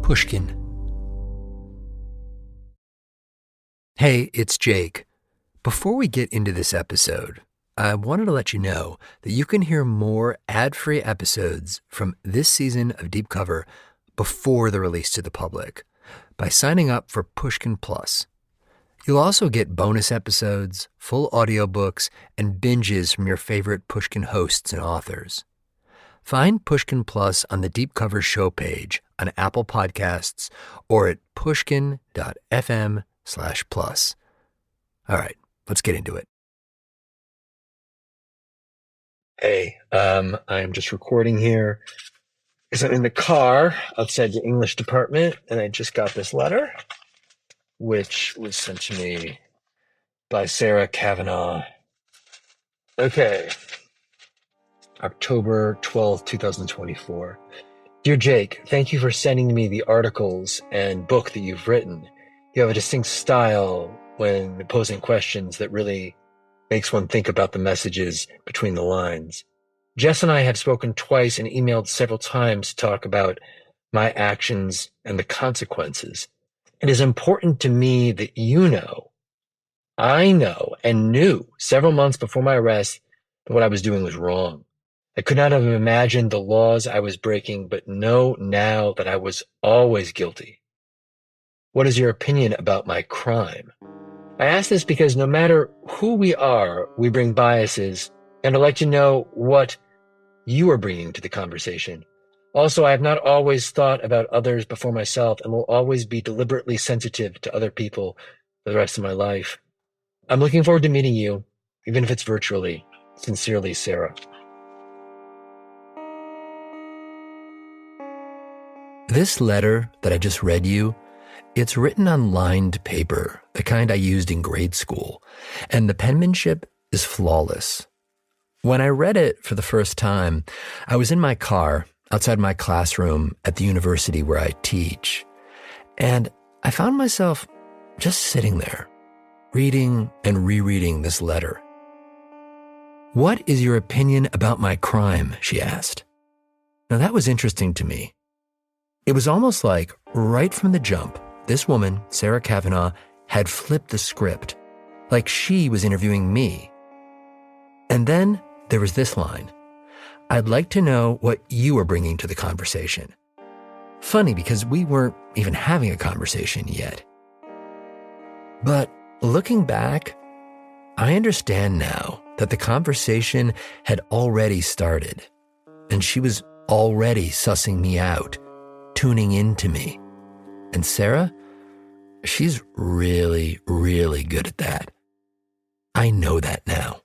Pushkin. Hey, it's Jake. Before we get into this episode, I wanted to let you know that you can hear more ad-free episodes from this season of Deep Cover before the release to the public by signing up for Pushkin Plus. You'll also get bonus episodes, full audiobooks, and binges from your favorite Pushkin hosts and authors. Find Pushkin Plus on the Deep Cover show page on Apple Podcasts or at pushkin.fm/plus. All right, let's get into it. Hey, I'm just recording here because I'm in the car outside the English department, and I just got this letter, which was sent to me by Sarah Cavanaugh. Okay. October 12th, 2024. Dear Jake, thank you for sending me the articles and book that you've written. You have a distinct style when posing questions that really makes one think about the messages between the lines. Jess and I have spoken twice and emailed several times to talk about my actions and the consequences. It is important to me that I know and knew several months before my arrest that what I was doing was wrong. I could not have imagined the laws I was breaking, but know now that I was always guilty. What is your opinion about my crime? I ask this because no matter who we are, we bring biases, and I'd like to know what you are bringing to the conversation. Also, I have not always thought about others before myself and will always be deliberately sensitive to other people for the rest of my life. I'm looking forward to meeting you, even if it's virtually. Sincerely, Sarah. This letter that I just read you, it's written on lined paper, the kind I used in grade school, and the penmanship is flawless. When I read it for the first time, I was in my car outside my classroom at the university where I teach, and I found myself just sitting there, reading and rereading this letter. What is your opinion about my crime? She asked. Now that was interesting to me. It was almost like right from the jump, this woman, Sarah Cavanaugh, had flipped the script, like she was interviewing me. And then there was this line. I'd like to know what you are bringing to the conversation. Funny because we weren't even having a conversation yet. But looking back, I understand now that the conversation had already started, and she was already sussing me out, tuning into me. And Sarah, she's really, really good at that. I know that now.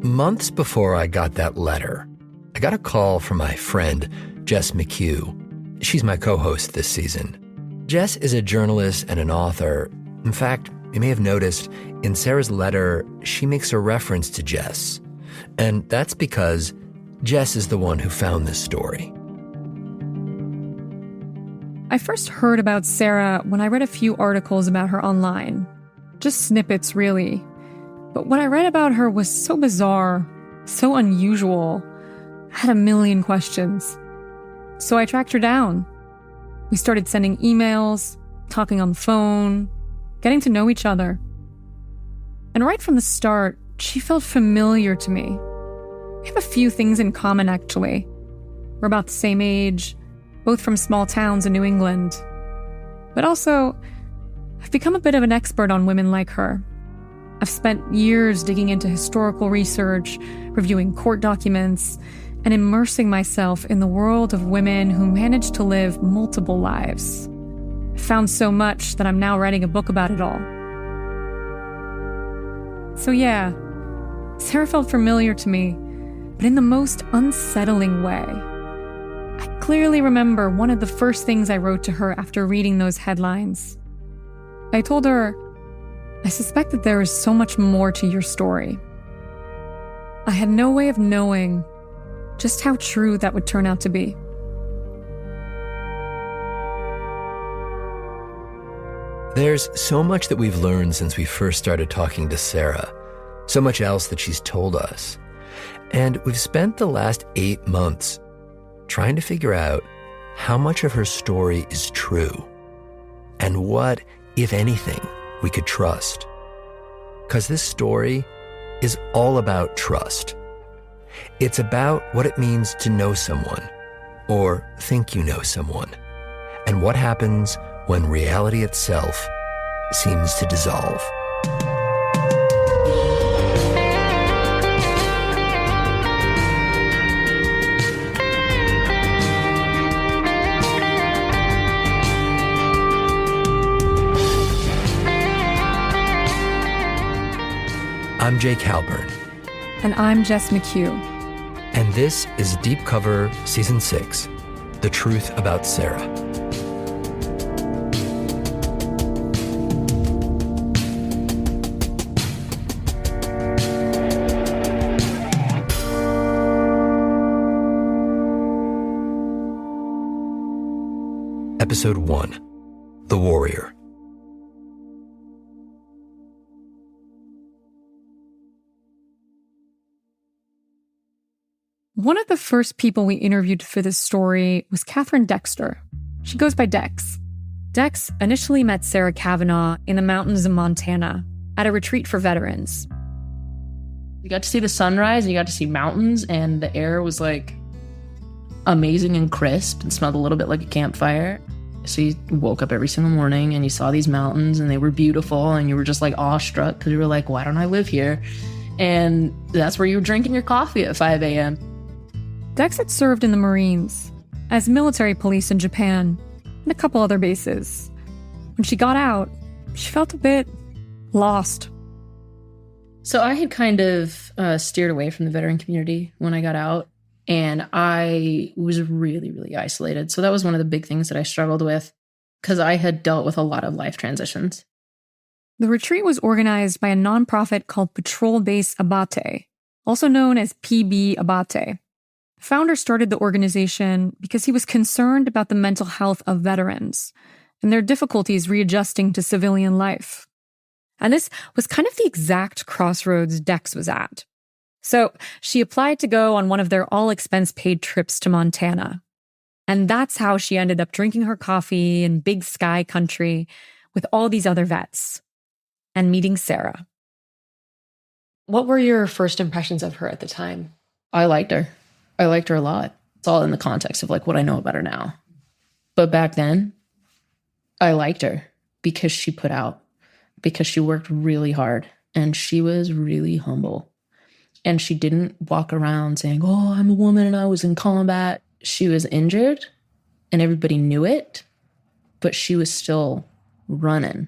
Months before I got that letter, I got a call from my friend, Jess McHugh. She's my co-host this season. Jess is a journalist and an author. In fact, you may have noticed in Sarah's letter, she makes a reference to Jess. And that's because Jess is the one who found this story. I first heard about Sarah when I read a few articles about her online. Just snippets, really. But what I read about her was so bizarre, so unusual. I had a million questions. So I tracked her down. We started sending emails, talking on the phone, getting to know each other. And right from the start, she felt familiar to me. We have a few things in common, actually. We're about the same age, both from small towns in New England. But also, I've become a bit of an expert on women like her. I've spent years digging into historical research, reviewing court documents, and immersing myself in the world of women who managed to live multiple lives. I found so much that I'm now writing a book about it all. So yeah, Sarah felt familiar to me, but in the most unsettling way. I clearly remember one of the first things I wrote to her after reading those headlines. I told her, I suspect that there is so much more to your story. I had no way of knowing just how true that would turn out to be. There's so much that we've learned since we first started talking to Sarah, so much else that she's told us. And we've spent the last 8 months trying to figure out how much of her story is true and what, if anything, we could trust. Because this story is all about trust. It's about what it means to know someone or think you know someone, and what happens when reality itself seems to dissolve. I'm Jake Halpern. And I'm Jess McHugh. And this is Deep Cover Season 6, The Truth About Sarah. Episode 1, The Warrior. One of the first people we interviewed for this story was Catherine Dexter. She goes by Dex. Dex initially met Sarah Cavanaugh in the mountains of Montana at a retreat for veterans. You got to see the sunrise, and you got to see mountains, and the air was like amazing and crisp and smelled a little bit like a campfire. So you woke up every single morning and you saw these mountains and they were beautiful, and you were just like awestruck because you were like, why don't I live here? And that's where you were drinking your coffee at 5 a.m. Dex had served in the Marines, as military police in Japan, and a couple other bases. When she got out, she felt a bit lost. So I had kind of steered away from the veteran community when I got out, and I was really, really isolated. So that was one of the big things that I struggled with, because I had dealt with a lot of life transitions. The retreat was organized by a nonprofit called Patrol Base Abate, also known as PB Abate. The founder started the organization because he was concerned about the mental health of veterans and their difficulties readjusting to civilian life. And this was kind of the exact crossroads Dex was at. So she applied to go on one of their all-expense-paid trips to Montana. And that's how she ended up drinking her coffee in Big Sky country with all these other vets and meeting Sarah. What were your first impressions of her at the time? I liked her. I liked her a lot. It's all in the context of like what I know about her now. But back then, I liked her because she put out, because she worked really hard, and she was really humble. And she didn't walk around saying, oh, I'm a woman and I was in combat. She was injured and everybody knew it, but she was still running.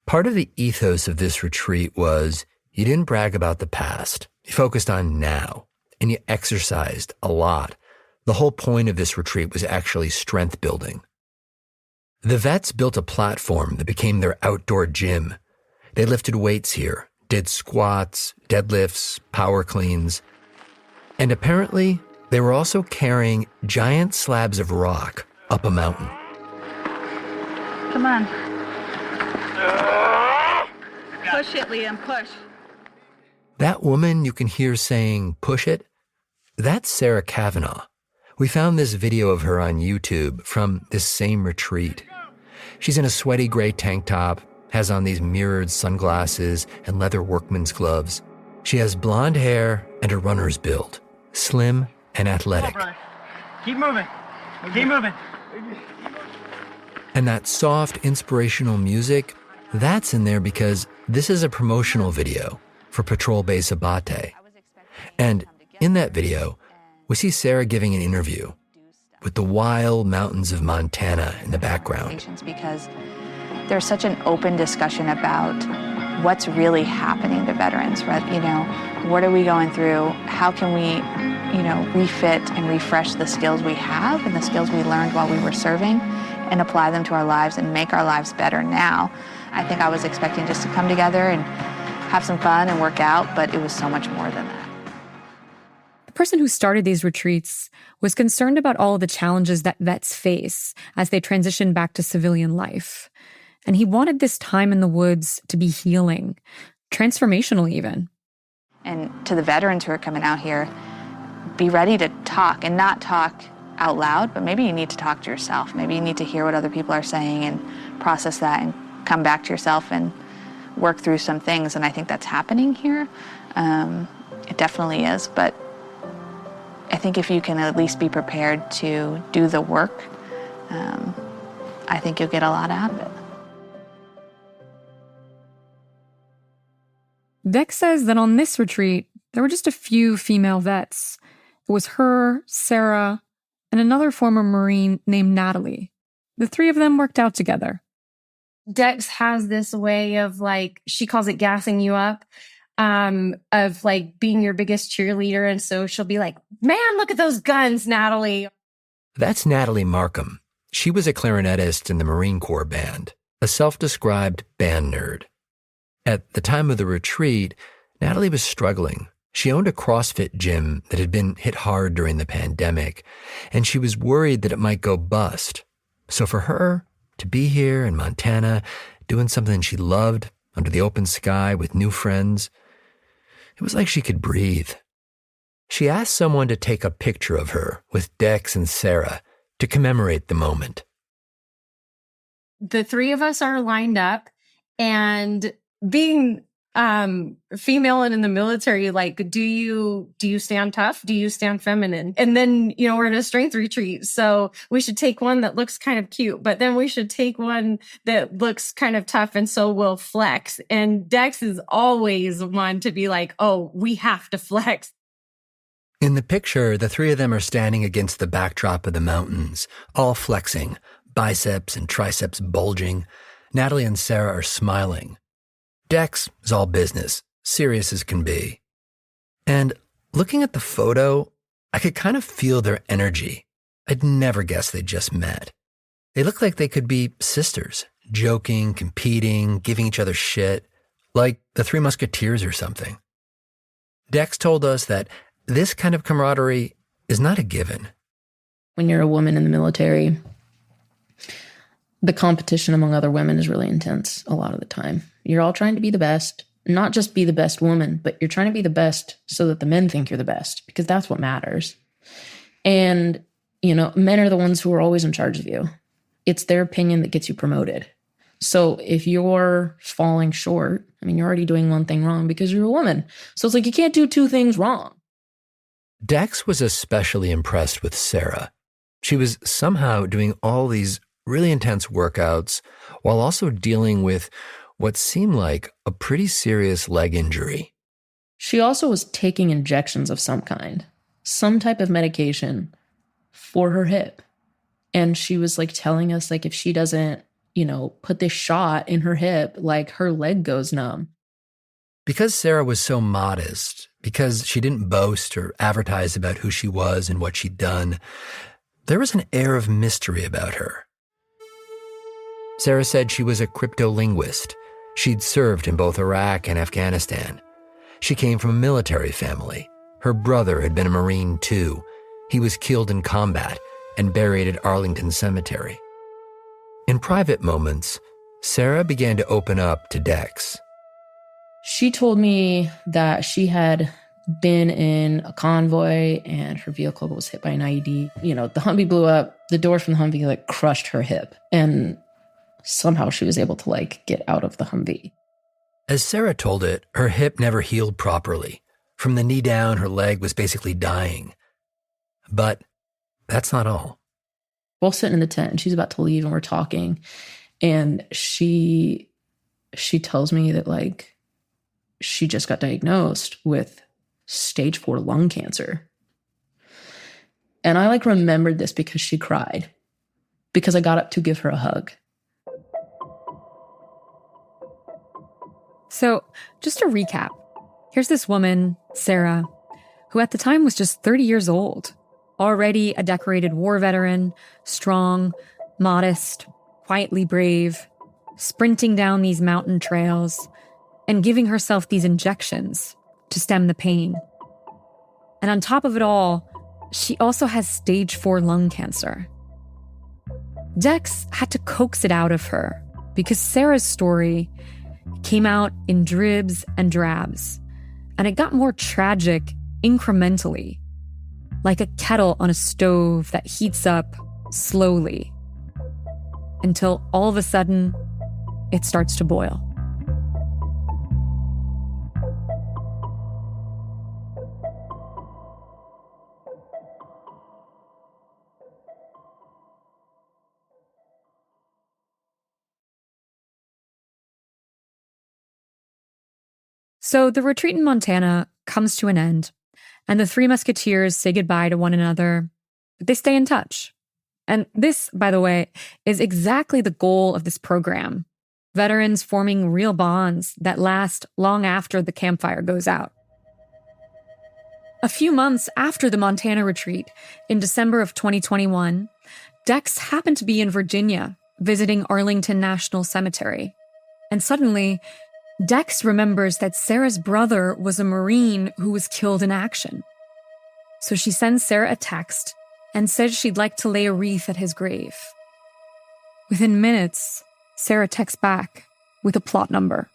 Part of the ethos of this retreat was you didn't brag about the past. You focused on now, and you exercised a lot. The whole point of this retreat was actually strength building. The vets built a platform that became their outdoor gym. They lifted weights here, did squats, deadlifts, power cleans. And apparently, they were also carrying giant slabs of rock up a mountain. Come on. Push it, Liam, push. That woman you can hear saying, push it, that's Sarah Cavanaugh. We found this video of her on YouTube from this same retreat. She's in a sweaty gray tank top, has on these mirrored sunglasses and leather workman's gloves. She has blonde hair and a runner's build, slim and athletic. Keep moving. Keep moving. And that soft, inspirational music, that's in there because this is a promotional video for Patrol Base Abate. And in that video, we see Sarah giving an interview with the wild mountains of Montana in the background. Because there's such an open discussion about what's really happening to veterans, right? You know, what are we going through? How can we, refit and refresh the skills we have and the skills we learned while we were serving and apply them to our lives and make our lives better now? I think I was expecting just to come together and have some fun and work out, but it was so much more than that. The person who started these retreats was concerned about all of the challenges that vets face as they transition back to civilian life. And he wanted this time in the woods to be healing, transformational even. And to the veterans who are coming out here, be ready to talk, and not talk out loud, but maybe you need to talk to yourself. Maybe you need to hear what other people are saying and process that and come back to yourself and work through some things. And I think that's happening here. It definitely is, but I think if you can at least be prepared to do the work, I think you'll get a lot out of it. Dex says that on this retreat, there were just a few female vets. It was her, Sarah, and another former Marine named Natalie. The three of them worked out together. Dex has this way of, like, she calls it gassing you up, of like being your biggest cheerleader. And so she'll be like, man, look at those guns, Natalie. That's Natalie Markham. She was a clarinetist in the Marine Corps band, a self-described band nerd. At the time of the retreat, Natalie was struggling. She owned a CrossFit gym that had been hit hard during the pandemic, and she was worried that it might go bust. So for her to be here in Montana, doing something she loved under the open sky with new friends, it was like she could breathe. She asked someone to take a picture of her with Dex and Sarah to commemorate the moment. The three of us are lined up, and being female and in the military, like, do you stand tough? Do you stand feminine? And then, we're in a strength retreat. So we should take one that looks kind of cute, but then we should take one that looks kind of tough. And so we'll flex. And Dex is always one to be like, oh, we have to flex. In the picture, the three of them are standing against the backdrop of the mountains, all flexing, biceps and triceps bulging. Natalie and Sarah are smiling. Dex is all business, serious as can be. And looking at the photo, I could kind of feel their energy. I'd never guessed they'd just met. They look like they could be sisters, joking, competing, giving each other shit, like the Three Musketeers or something. Dex told us that this kind of camaraderie is not a given. When you're a woman in the military, the competition among other women is really intense a lot of the time. You're all trying to be the best, not just be the best woman, but you're trying to be the best so that the men think you're the best, because that's what matters. And, men are the ones who are always in charge of you. It's their opinion that gets you promoted. So if you're falling short, you're already doing one thing wrong because you're a woman. So it's like you can't do two things wrong. Dex was especially impressed with Sarah. She was somehow doing all these really intense workouts while also dealing with what seemed like a pretty serious leg injury. She also was taking injections of some kind, some type of medication for her hip. And she was telling us if she doesn't, put this shot in her hip, her leg goes numb. Because Sarah was so modest, because she didn't boast or advertise about who she was and what she'd done, there was an air of mystery about her. Sarah said she was a cryptolinguist. She'd served in both Iraq and Afghanistan. She came from a military family. Her brother had been a Marine too. He was killed in combat and buried at Arlington Cemetery. In private moments, Sarah began to open up to Dex. She told me that she had been in a convoy and her vehicle was hit by an IED. The Humvee blew up. The door from the Humvee crushed her hip. And somehow she was able to get out of the Humvee. As Sarah told it, her hip never healed properly. From the knee down, her leg was basically dying. But that's not all. We're all sitting in the tent and she's about to leave and we're talking. And she tells me that she just got diagnosed with stage 4 lung cancer. And I remembered this because she cried. Because I got up to give her a hug. So, just to recap, here's this woman, Sarah, who at the time was just 30 years old, already a decorated war veteran, strong, modest, quietly brave, sprinting down these mountain trails and giving herself these injections to stem the pain. And on top of it all, she also has stage 4 lung cancer. Dex had to coax it out of her because Sarah's story came out in dribs and drabs, and it got more tragic incrementally. like a kettle on a stove that heats up slowly until all of a sudden it starts to boil. So the retreat in Montana comes to an end, and the three musketeers say goodbye to one another, but they stay in touch. And this, by the way, is exactly the goal of this program. Veterans forming real bonds that last long after the campfire goes out. A few months after the Montana retreat, in December of 2021, Dex happened to be in Virginia visiting Arlington National Cemetery. And suddenly, Dex remembers that Sarah's brother was a Marine who was killed in action. So she sends Sarah a text and says she'd like to lay a wreath at his grave. Within minutes, Sarah texts back with a plot number.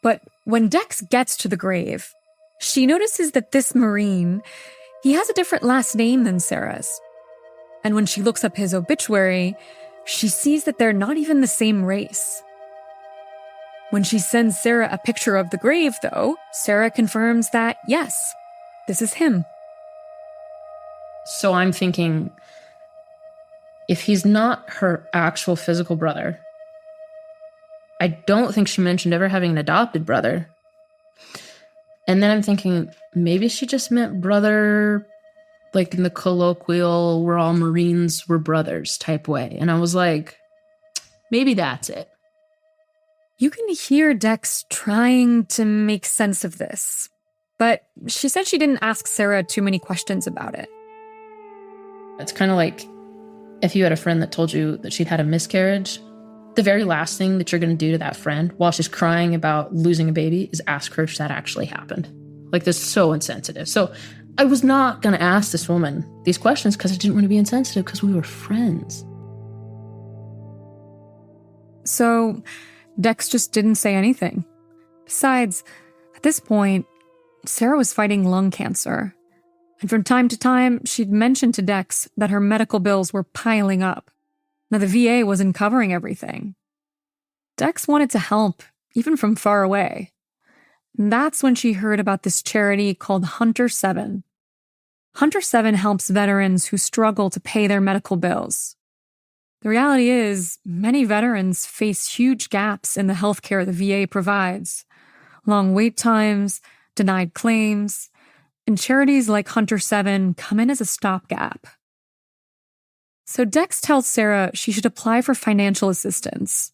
But when Dex gets to the grave, she notices that this Marine, he has a different last name than Sarah's. And when she looks up his obituary, she sees that they're not even the same race. When she sends Sarah a picture of the grave, though, Sarah confirms that, yes, this is him. So I'm thinking, if he's not her actual physical brother, I don't think she mentioned ever having an adopted brother. And then I'm thinking, maybe she just meant brother, like in the colloquial, we're all Marines, we're brothers type way. And I was like, maybe that's it. You can hear Dex trying to make sense of this, but she said she didn't ask Sarah too many questions about it. It's kind of like if you had a friend that told you that she'd had a miscarriage, the very last thing that you're going to do to that friend while she's crying about losing a baby is ask her if that actually happened. Like, this is so insensitive. So I was not going to ask this woman these questions because I didn't want to be insensitive because we were friends. So Dex just didn't say anything. Besides, at this point, Sarah was fighting lung cancer. And from time to time, she'd mentioned to Dex that her medical bills were piling up. Now, the VA wasn't covering everything. Dex wanted to help, even from far away. And that's when she heard about this charity called Hunter 7. Hunter 7 helps veterans who struggle to pay their medical bills. The reality is, many veterans face huge gaps in the healthcare the VA provides. Long wait times, denied claims, and charities like Hunter 7 come in as a stopgap. So Dex tells Sarah she should apply for financial assistance.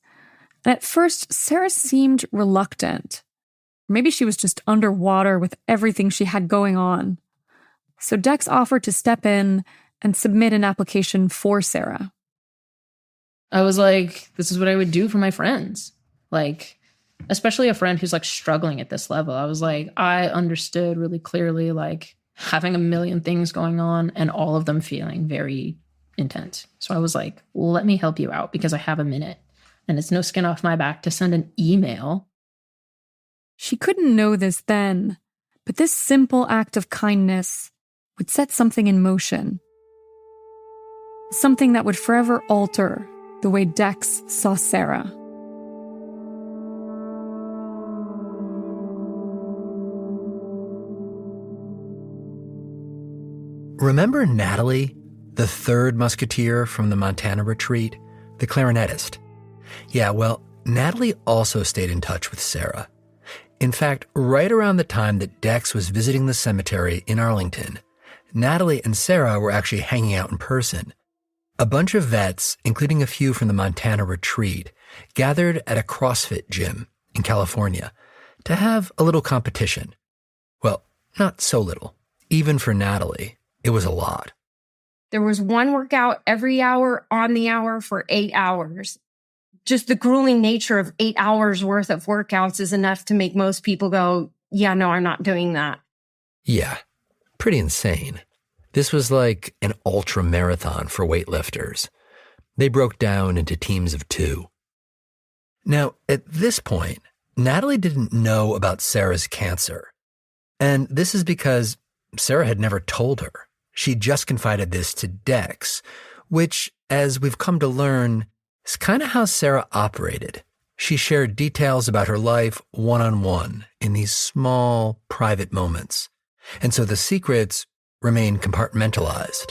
And at first, Sarah seemed reluctant. Maybe she was just underwater with everything she had going on. So Dex offered to step in and submit an application for Sarah. I was like, this is what I would do for my friends. Like, especially a friend who's like struggling at this level. I was like, I understood really clearly, like having a million things going on and all of them feeling very intense. So I was like, let me help you out because I have a minute and it's no skin off my back to send an email. She couldn't know this then, but this simple act of kindness would set something in motion. Something that would forever alter the way Dex saw Sarah. Remember Natalie, the third musketeer from the Montana retreat, the clarinetist? Yeah, well, Natalie also stayed in touch with Sarah. In fact, right around the time that Dex was visiting the cemetery in Arlington, Natalie and Sarah were actually hanging out in person. A bunch of vets, including a few from the Montana retreat, gathered at a CrossFit gym in California to have a little competition. Well, not so little. Even for Natalie, it was a lot. There was one workout every hour on the hour for 8 hours. Just the grueling nature of 8 hours worth of workouts is enough to make most people go, yeah, no, I'm not doing that. Yeah, pretty insane. This was like an ultra marathon for weightlifters. They broke down into teams of 2. Now, at this point, Natalie didn't know about Sarah's cancer. And this is because Sarah had never told her. She just confided this to Dex, which, as we've come to learn, is kind of how Sarah operated. She shared details about her life one-on-one in these small, private moments. And so the secrets remain compartmentalized.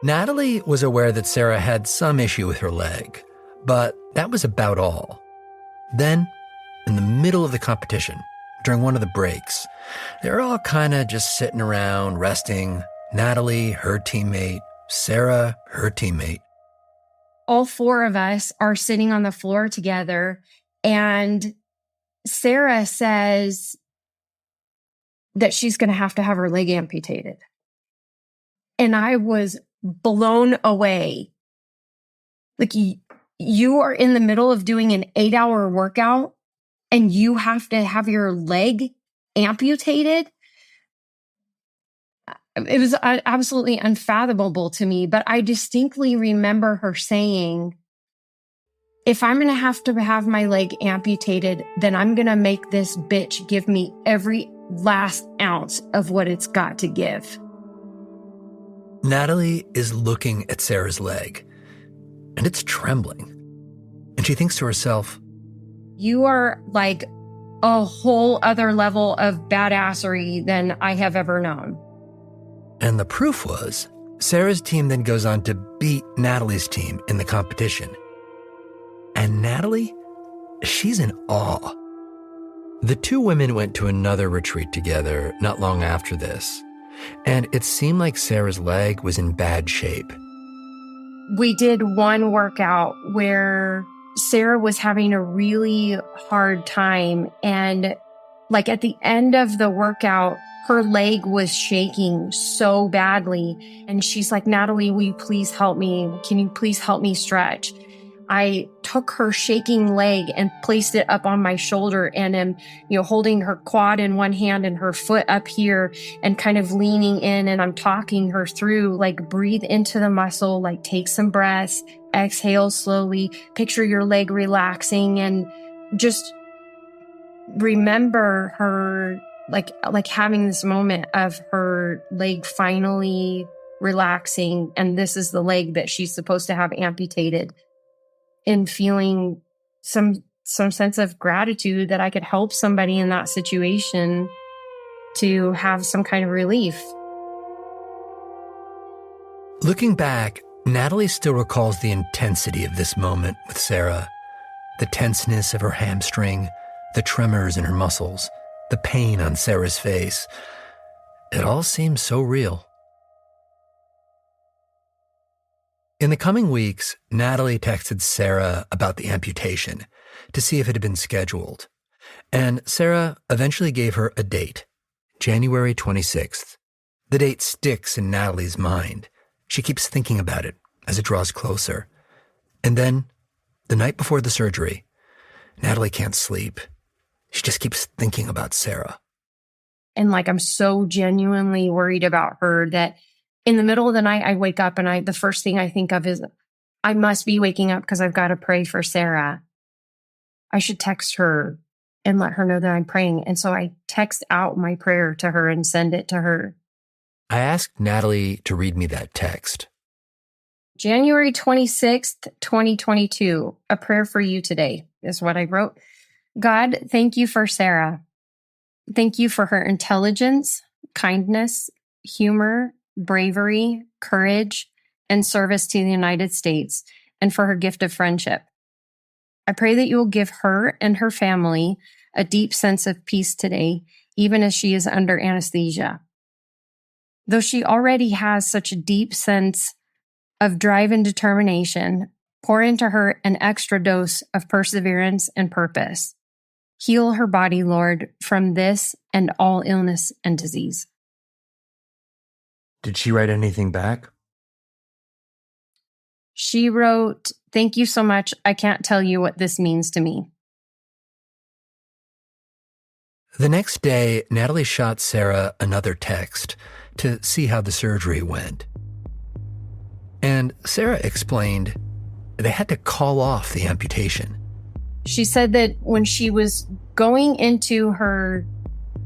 Natalie was aware that Sarah had some issue with her leg, but that was about all. Then, in the middle of the competition, during one of the breaks, they were all kind of just sitting around, resting. Natalie, her teammate, Sarah, her teammate. All four of us are sitting on the floor together, and Sarah says that she's going to have her leg amputated. And I was blown away. Like, you are in the middle of doing an 8-hour workout and you have to have your leg amputated. It was absolutely unfathomable to me, but I distinctly remember her saying, if I'm going to have my leg amputated, then I'm going to make this bitch give me every last ounce of what it's got to give. Natalie is looking at Sarah's leg, and it's trembling. And she thinks to herself, you are like a whole other level of badassery than I have ever known. And the proof was, Sarah's team then goes on to beat Natalie's team in the competition. And Natalie, she's in awe. The two women went to another retreat together not long after this, and it seemed like Sarah's leg was in bad shape. We did one workout where Sarah was having a really hard time, and like at the end of the workout, her leg was shaking so badly. And she's like, Natalie, will you please help me? Can you please help me stretch? I took her shaking leg and placed it up on my shoulder and am, holding her quad in one hand and her foot up here and kind of leaning in, and I'm talking her through, like, breathe into the muscle, like take some breaths, exhale slowly, picture your leg relaxing, and just remember her like having this moment of her leg finally relaxing, and this is the leg that she's supposed to have amputated, and feeling some sense of gratitude that I could help somebody in that situation to have some kind of relief. Looking back, Natalie still recalls the intensity of this moment with Sarah, the tenseness of her hamstring, the tremors in her muscles, the pain on Sarah's face. It all seems so real. In the coming weeks, Natalie texted Sarah about the amputation to see if it had been scheduled. And Sarah eventually gave her a date, January 26th. The date sticks in Natalie's mind. She keeps thinking about it as it draws closer. And then, the night before the surgery, Natalie can't sleep. She just keeps thinking about Sarah. And I'm so genuinely worried about her that in the middle of the night, I wake up and the first thing I think of is, I must be waking up because I've got to pray for Sarah. I should text her and let her know that I'm praying. And so I text out my prayer to her and send it to her. I asked Natalie to read me that text. January 26th, 2022, a prayer for you today is what I wrote. God, thank you for Sarah. Thank you for her intelligence, kindness, humor, bravery, courage, and service to the United States, and for her gift of friendship. I pray that you will give her and her family a deep sense of peace today, even as she is under anesthesia. Though she already has such a deep sense of drive and determination, pour into her an extra dose of perseverance and purpose. Heal her body, Lord, from this and all illness and disease. Did she write anything back? She wrote, thank you so much. I can't tell you what this means to me. The next day, Natalie shot Sarah another text to see how the surgery went. And Sarah explained they had to call off the amputation. She said that when she was going into her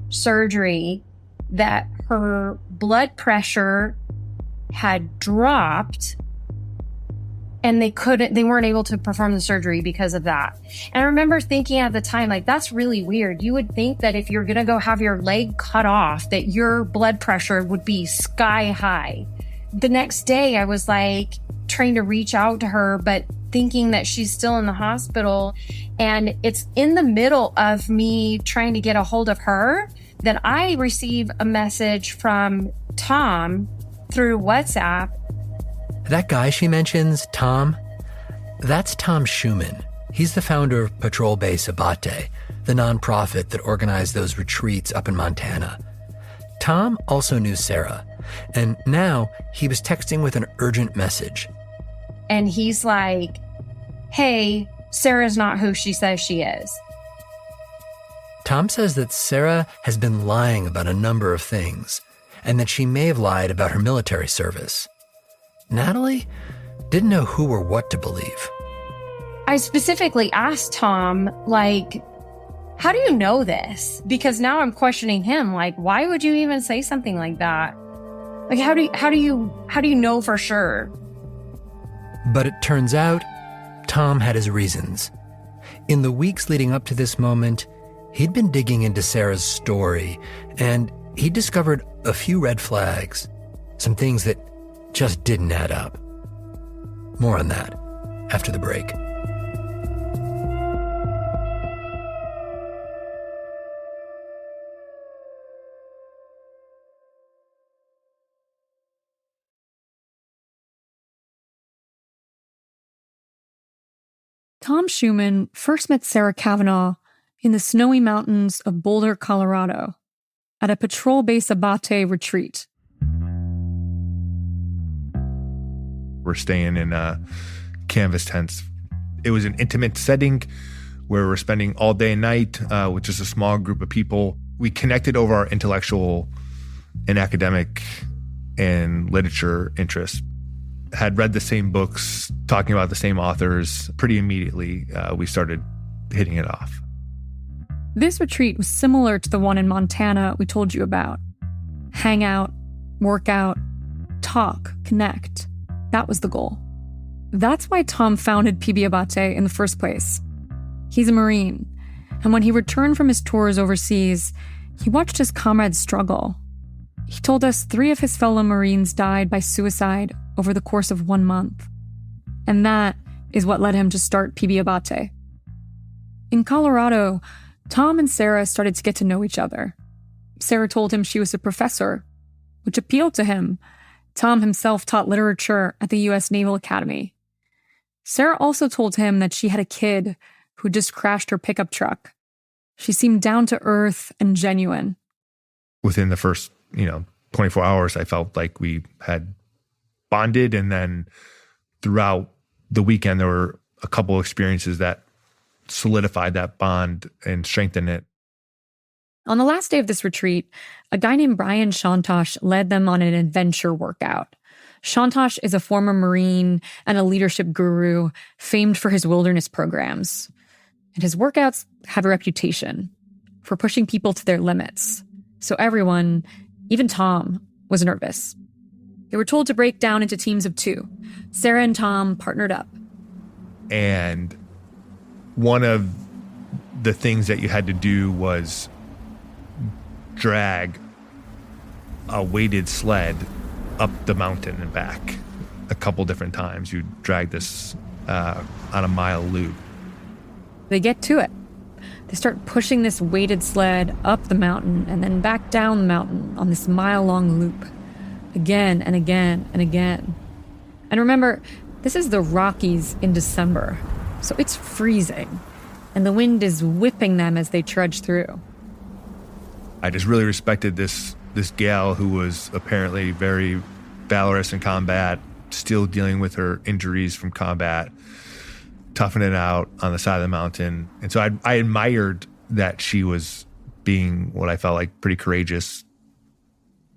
surgery, that her blood pressure had dropped and they weren't able to perform the surgery because of that. And I remember thinking at the time, like, that's really weird. You would think that if you're going to go have your leg cut off, that your blood pressure would be sky high. The next day I was like trying to reach out to her, but thinking that she's still in the hospital. And it's in the middle of me trying to get a hold of her that I receive a message from Tom through WhatsApp. That guy she mentions, Tom, that's Tom Schumann. He's the founder of Patrol Base Abate, the nonprofit that organized those retreats up in Montana. Tom also knew Sarah, and now he was texting with an urgent message. And he's like, hey, Sarah's not who she says she is. Tom says that Sarah has been lying about a number of things, and that she may have lied about her military service. Natalie didn't know who or what to believe. I specifically asked Tom, like, how do you know this? Because now I'm questioning him. Like, why would you even say something like that? Like, how do you know for sure? But it turns out Tom had his reasons. In the weeks leading up to this moment, he'd been digging into Sarah's story, and he discovered a few red flags, some things that just didn't add up. More on that after the break. Tom Schumann first met Sarah Cavanaugh in the snowy mountains of Boulder, Colorado, at a Patrol Base Abate retreat. We're staying in canvas tents. It was an intimate setting where we're spending all day and night with just a small group of people. We connected over our intellectual and academic and literature interests. Had read the same books, talking about the same authors. Pretty immediately, we started hitting it off. This retreat was similar to the one in Montana we told you about. Hang out, work out, talk, connect. That was the goal. That's why Tom founded PB Abate in the first place. He's a Marine, and when he returned from his tours overseas, he watched his comrades struggle. He told us 3 of his fellow Marines died by suicide over the course of 1 month. And that is what led him to start PB Abate. In Colorado, Tom and Sarah started to get to know each other. Sarah told him she was a professor, which appealed to him. Tom himself taught literature at the U.S. Naval Academy. Sarah also told him that she had a kid who just crashed her pickup truck. She seemed down to earth and genuine. Within the first, 24 hours, I felt like we had bonded. And then throughout the weekend, there were a couple experiences that solidified that bond and strengthened it. On the last day of this retreat, a guy named Brian Shantosh led them on an adventure workout. Shantosh is a former Marine and a leadership guru famed for his wilderness programs. And his workouts have a reputation for pushing people to their limits. So everyone, even Tom, was nervous. They were told to break down into teams of 2. Sarah and Tom partnered up. And one of the things that you had to do was drag a weighted sled up the mountain and back a couple different times. You drag this on a mile loop. They get to it. They start pushing this weighted sled up the mountain and then back down the mountain on this mile-long loop. Again and again and again. And remember, this is the Rockies in December, so it's freezing, and the wind is whipping them as they trudge through. I just really respected this gal who was apparently very valorous in combat, still dealing with her injuries from combat, toughing it out on the side of the mountain. And so I admired that she was being what I felt like pretty courageous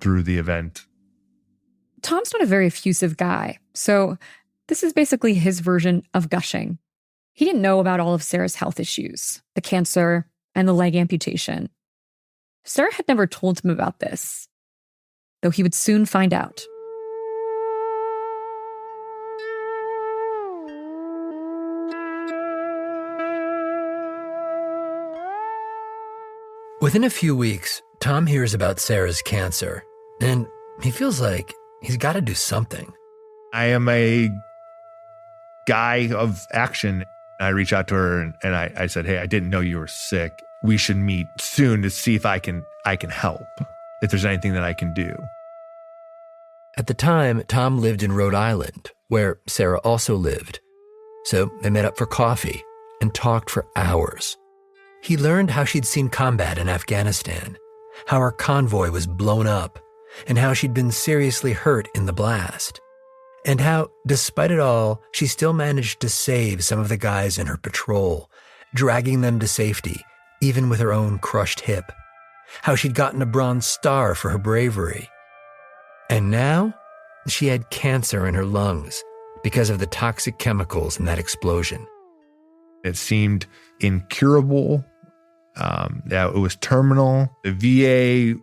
through the event. Tom's not a very effusive guy, so this is basically his version of gushing. He didn't know about all of Sarah's health issues, the cancer and the leg amputation. Sarah had never told him about this, though he would soon find out. Within a few weeks, Tom hears about Sarah's cancer, and he feels like he's got to do something. I am a guy of action. I reached out to her and I said, hey, I didn't know you were sick. We should meet soon to see if I can help, if there's anything that I can do. At the time, Tom lived in Rhode Island, where Sarah also lived. So they met up for coffee and talked for hours. He learned how she'd seen combat in Afghanistan, how her convoy was blown up, and how she'd been seriously hurt in the blast. And how, despite it all, she still managed to save some of the guys in her patrol, dragging them to safety, even with her own crushed hip. How she'd gotten a Bronze Star for her bravery. And now, she had cancer in her lungs because of the toxic chemicals in that explosion. It seemed incurable. That it was terminal. The VA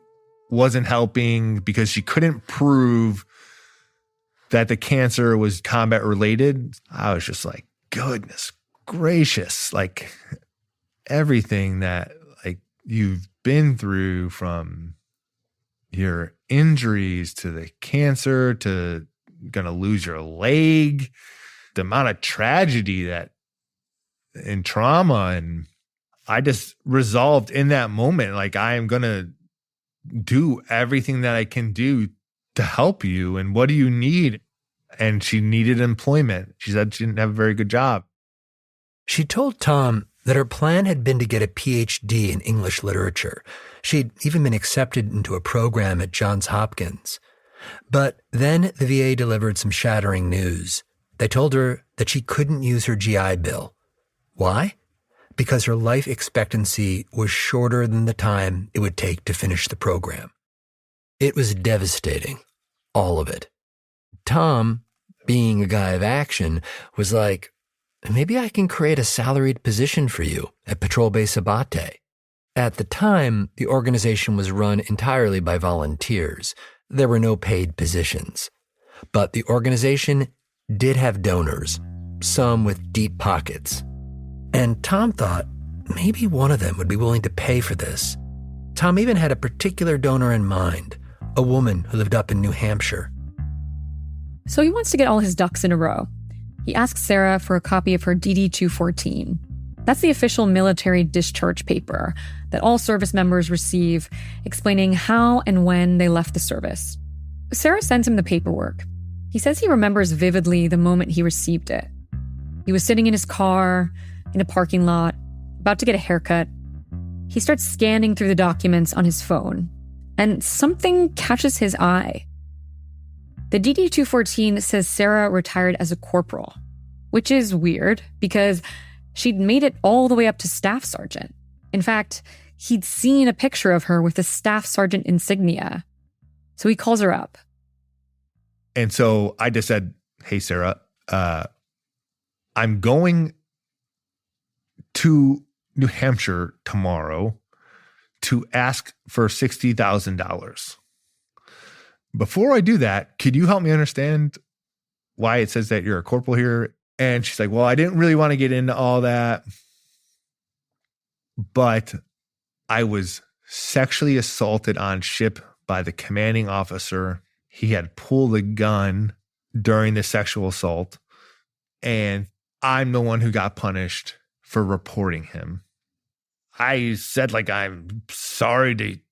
wasn't helping because she couldn't prove that the cancer was combat related. I was just like, goodness gracious, like everything that like you've been through, from your injuries to the cancer to gonna lose your leg, the amount of tragedy that and trauma. And I just resolved in that moment, like, I am gonna do everything that I can do to help you. And what do you need? And she needed employment. She said she didn't have a very good job. She told Tom that her plan had been to get a PhD in English literature. She'd even been accepted into a program at Johns Hopkins. But then the VA delivered some shattering news. They told her that she couldn't use her GI Bill. Why? Because her life expectancy was shorter than the time it would take to finish the program. It was devastating, all of it. Tom, being a guy of action, was like, maybe I can create a salaried position for you at Patrol Base Abate. At the time, the organization was run entirely by volunteers. There were no paid positions. But the organization did have donors, some with deep pockets. And Tom thought maybe one of them would be willing to pay for this. Tom even had a particular donor in mind, a woman who lived up in New Hampshire. So he wants to get all his ducks in a row. He asks Sarah for a copy of her DD-214. That's the official military discharge paper that all service members receive, explaining how and when they left the service. Sarah sends him the paperwork. He says he remembers vividly the moment he received it. He was sitting in his car, in a parking lot, about to get a haircut. He starts scanning through the documents on his phone, and something catches his eye. The DD-214 says Sarah retired as a corporal, which is weird because she'd made it all the way up to staff sergeant. In fact, he'd seen a picture of her with the staff sergeant insignia. So he calls her up. And so I just said, hey, Sarah, I'm going to New Hampshire tomorrow to ask for $60,000. Before I do that, could you help me understand why it says that you're a corporal here? And she's like, well, I didn't really want to get into all that, but I was sexually assaulted on ship by the commanding officer. He had pulled a gun during the sexual assault, and I'm the one who got punished for reporting him. I said, like, I'm sorry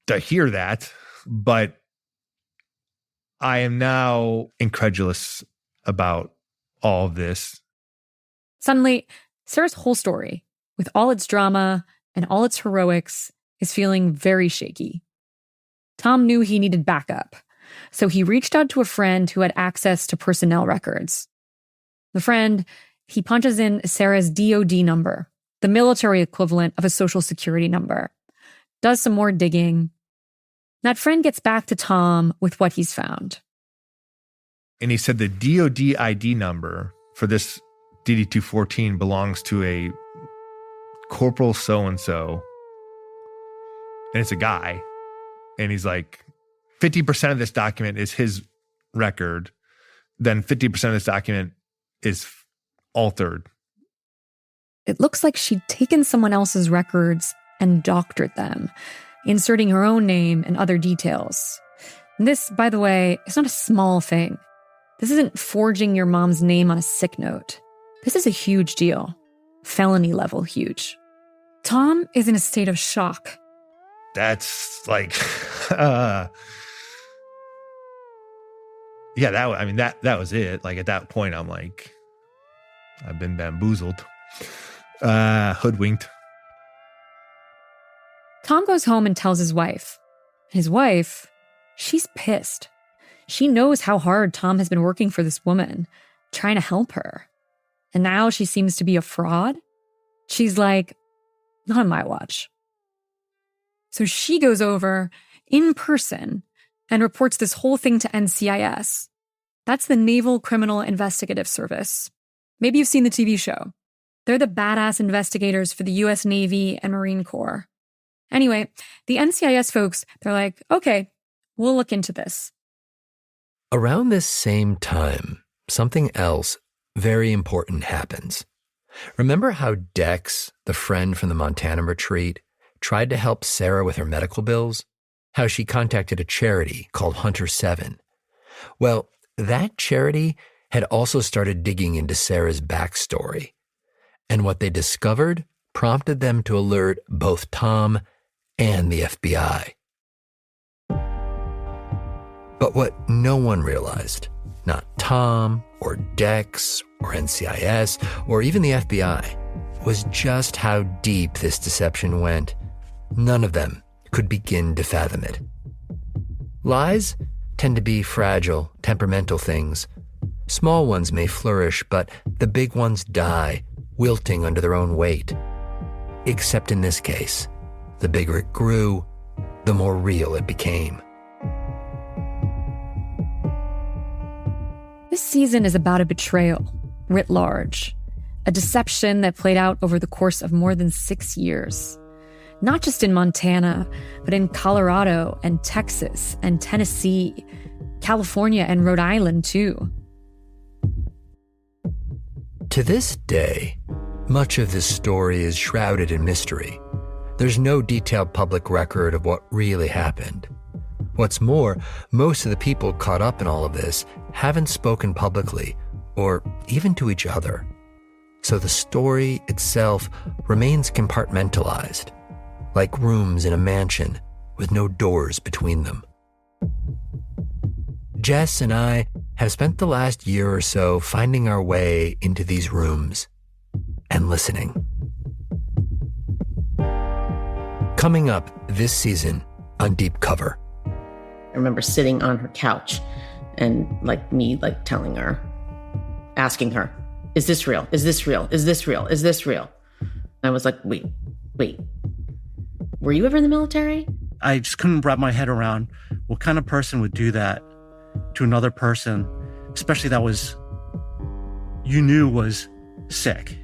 to hear that, but I am now incredulous about all of this. Suddenly, Sarah's whole story, with all its drama and all its heroics, is feeling very shaky. Tom knew he needed backup, so he reached out to a friend who had access to personnel records. The friend, he punches in Sarah's DOD number, the military equivalent of a social security number, does some more digging. That friend gets back to Tom with what he's found. And he said the DOD ID number for this DD-214 belongs to a Corporal so-and-so and it's a guy. And he's like, 50% of this document is his record. Then 50% of this document is altered. It looks like she'd taken someone else's records and doctored them, inserting her own name and other details. And this, by the way, is not a small thing. This isn't forging your mom's name on a sick note. This is a huge deal. Felony level huge. Tom is in a state of shock. That's like, that was it. Like at that point, I'm like, I've been bamboozled, hoodwinked. Tom goes home and tells his wife. His wife, she's pissed. She knows how hard Tom has been working for this woman, trying to help her. And now she seems to be a fraud. She's like, not on my watch. So she goes over in person and reports this whole thing to NCIS. That's the Naval Criminal Investigative Service. Maybe you've seen the TV show. They're the badass investigators for the US Navy and Marine Corps. Anyway, the NCIS folks, they're like, okay, we'll look into this. Around this same time, something else very important happens. Remember how Dex, the friend from the Montana retreat, tried to help Sarah with her medical bills? How she contacted a charity called Hunter 7. Well, that charity had also started digging into Sarah's backstory. And what they discovered prompted them to alert both Tom and the FBI. But what no one realized, not Tom or Dex or NCIS or even the FBI, was just how deep this deception went. None of them could begin to fathom it. Lies tend to be fragile, temperamental things. Small ones may flourish, but the big ones die, wilting under their own weight. Except in this case, the bigger it grew, the more real it became. This season is about a betrayal, writ large. A deception that played out over the course of more than 6 years. Not just in Montana, but in Colorado and Texas and Tennessee, California and Rhode Island too. To this day, much of this story is shrouded in mystery. There's no detailed public record of what really happened. What's more, most of the people caught up in all of this haven't spoken publicly or even to each other. So the story itself remains compartmentalized, like rooms in a mansion with no doors between them. Jess and I have spent the last year or so finding our way into these rooms and listening. Coming up this season on Deep Cover. I remember sitting on her couch and telling her, asking her, is this real? Is this real? Is this real? Is this real? I was like, wait. Were you ever in the military? I just couldn't wrap my head around what kind of person would do that to another person, especially that was, you knew was sick,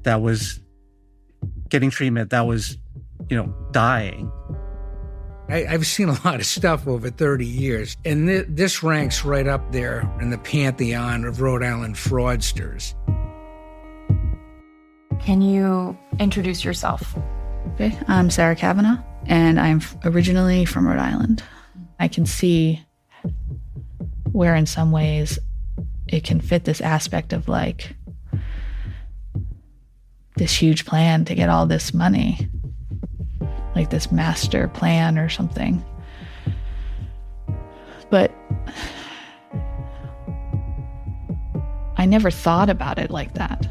that was getting treatment, that was, dying. I've seen a lot of stuff over 30 years, and this ranks right up there in the pantheon of Rhode Island fraudsters. Can you introduce yourself? Okay, I'm Sarah Cavanaugh, and I'm originally from Rhode Island. I can see where in some ways it can fit this aspect of this huge plan to get all this money, like this master plan or something. But I never thought about it like that.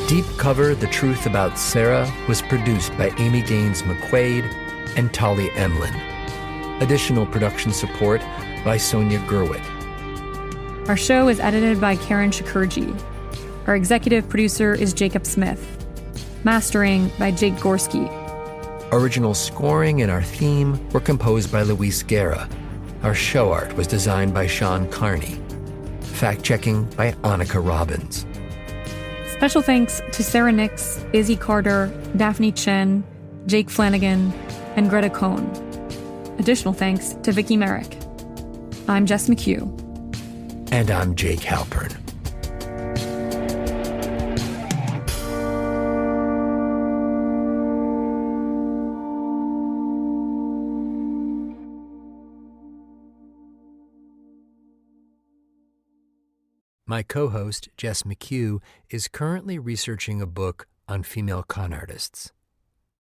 Deep Cover, The Truth About Sarah was produced by Amy Gaines McQuaid and Tali Emlin. Additional production support by Sonia Gerwit. Our show is edited by Karen Shakurji. Our executive producer is Jacob Smith. Mastering by Jake Gorski. Original scoring and our theme were composed by Luis Guerra. Our show art was designed by Sean Carney. Fact-checking by Annika Robbins. Special thanks to Sarah Nix, Izzy Carter, Daphne Chen, Jake Flanagan, and Greta Cohn. Additional thanks to Vicky Merrick. I'm Jess McHugh. And I'm Jake Halpern. My co-host, Jess McHugh, is currently researching a book on female con artists.